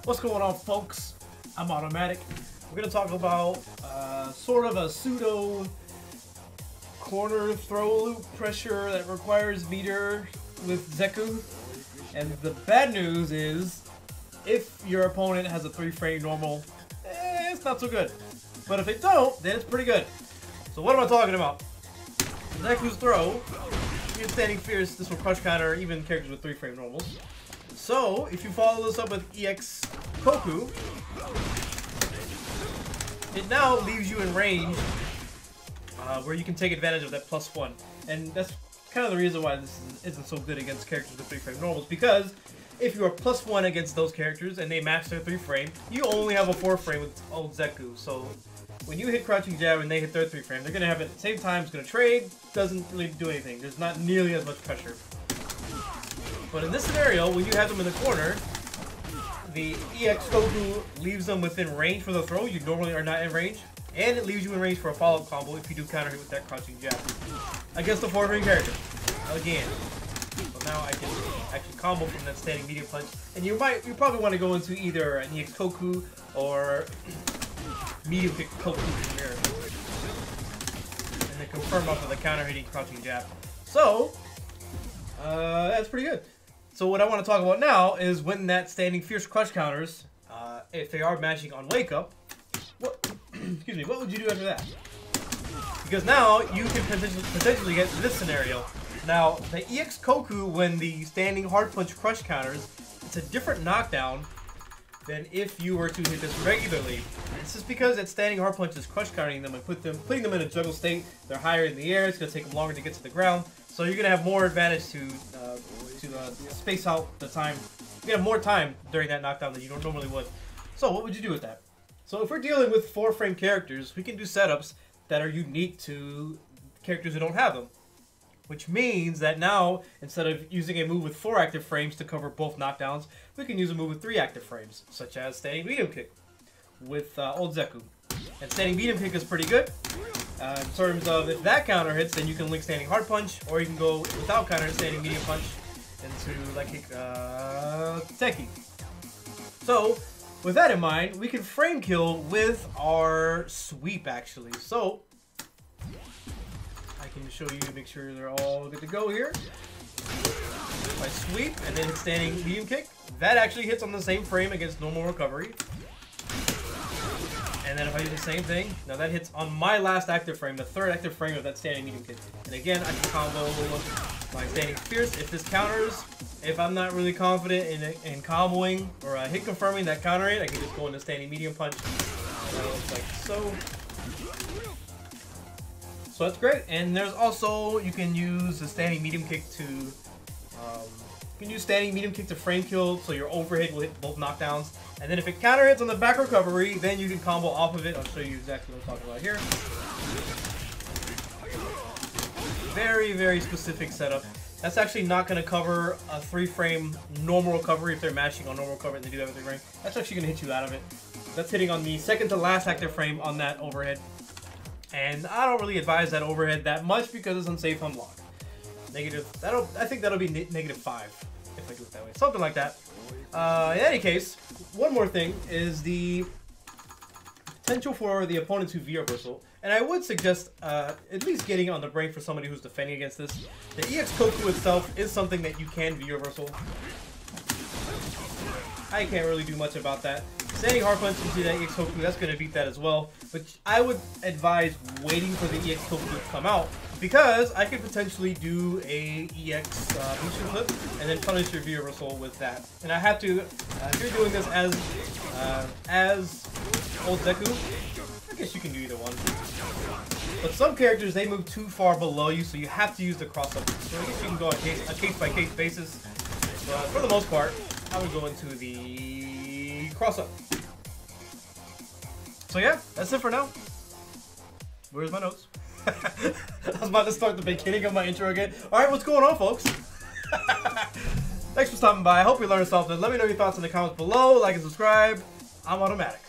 What's going on, folks? I'm Automatic. We're going to talk about sort of a pseudo corner throw loop pressure that requires meter with Zeku. And the bad news is, if your opponent has a 3-frame normal, it's not so good. But if they don't, then it's pretty good. So what am I talking about? Zeku's throw, even standing fierce, this will crush counter even characters with 3-frame normals. So if you follow this up with Ex Teki, it now leaves you in range where you can take advantage of that +1. And that's kind of the reason why this isn't so good against characters with 3-frame normals, because if you are +1 against those characters and they match their 3-frame, you only have a 4-frame with old Zeku. So when you hit crouching jab and they hit their 3-frame, they're going to have it at the same time, it's going to trade, doesn't really do anything. There's not nearly as much pressure. But in this scenario, when you have them in the corner, the Ex Teki leaves them within range for the throw. You normally are not in range. And it leaves you in range for a follow-up combo if you do counter hit with that crouching jab against the 4-frame character. Again. So now I can actually combo from that standing medium punch. And you probably want to go into either an Ex Teki or medium kick Koku from here. And then confirm up with a counter hitting crouching jab. So that's pretty good. So what I want to talk about now is when that standing fierce crush counters, if they are matching on wake up, excuse me, what would you do after that? Because now you can potentially get this scenario. Now the Ex Teki, when the standing hard punch crush counters, it's a different knockdown than if you were to hit this regularly. This is because that standing hard punch is crush countering them and putting them in a juggle state. They're higher in the air. It's going to take them longer to get to the ground. So you're going to have more advantage to space out the time. You have more time during that knockdown than you normally would. So what would you do with that? So if we're dealing with 4-frame characters, we can do setups that are unique to characters who don't have them. Which means that now, instead of using a move with 4 active frames to cover both knockdowns, we can use a move with 3 active frames, such as standing medium kick with old Zeku. And standing medium kick is pretty good. In terms of if that counter hits, then you can link standing hard punch, or you can go without counter standing medium punch into like Teki. So with that in mind, we can frame kill with our sweep actually. So I can show you, make sure they're all good to go here. If I sweep and then hit standing medium kick, that actually hits on the same frame against normal recovery. And then if I do the same thing, now that hits on my last active frame, the 3rd active frame of that standing medium kick. And again, I can combo my standing fierce. If this counters, if I'm not really confident in comboing or hit confirming that counter hit, I can just go into standing medium punch. Like so. So that's great. And there's also, you can use the standing medium kick to, frame kill, so your overhead will hit both knockdowns. And then if it counter hits on the back recovery, then you can combo off of it. I'll show you exactly what I'm talking about here. Very, very specific setup. That's actually not going to cover a 3-frame normal recovery if they're matching on normal recovery and they do have a 3-frame. That's actually going to hit you out of it. That's hitting on the 2nd to last active frame on that overhead. And I don't really advise that overhead that much because it's unsafe on block. I think that'll be -5 if I do it that way. Something like that. In any case, one more thing is the potential for the opponent to V-reversal. And I would suggest at least getting on the brain for somebody who's defending against this. The Ex Teki itself is something that you can V-reversal. I can't really do much about that. Standing hard punch into that Ex Teki, that's going to beat that as well. But I would advise waiting for the Ex Teki to come out, because I could potentially do a EX booster flip and then punish your V-reversal with that. And I have to, if you're doing this as old Zeku, I guess you can do either one. But some characters, they move too far below you, so you have to use the cross-up. So I guess you can go on a case-by-case basis. But for the most part, I would go into the cross-up. So yeah, that's it for now. Where's my notes? I was about to start the beginning of my intro again. Alright, what's going on, folks? Thanks for stopping by. I hope you learned something. Let me know your thoughts in the comments below. Like and subscribe. I'm Automatic.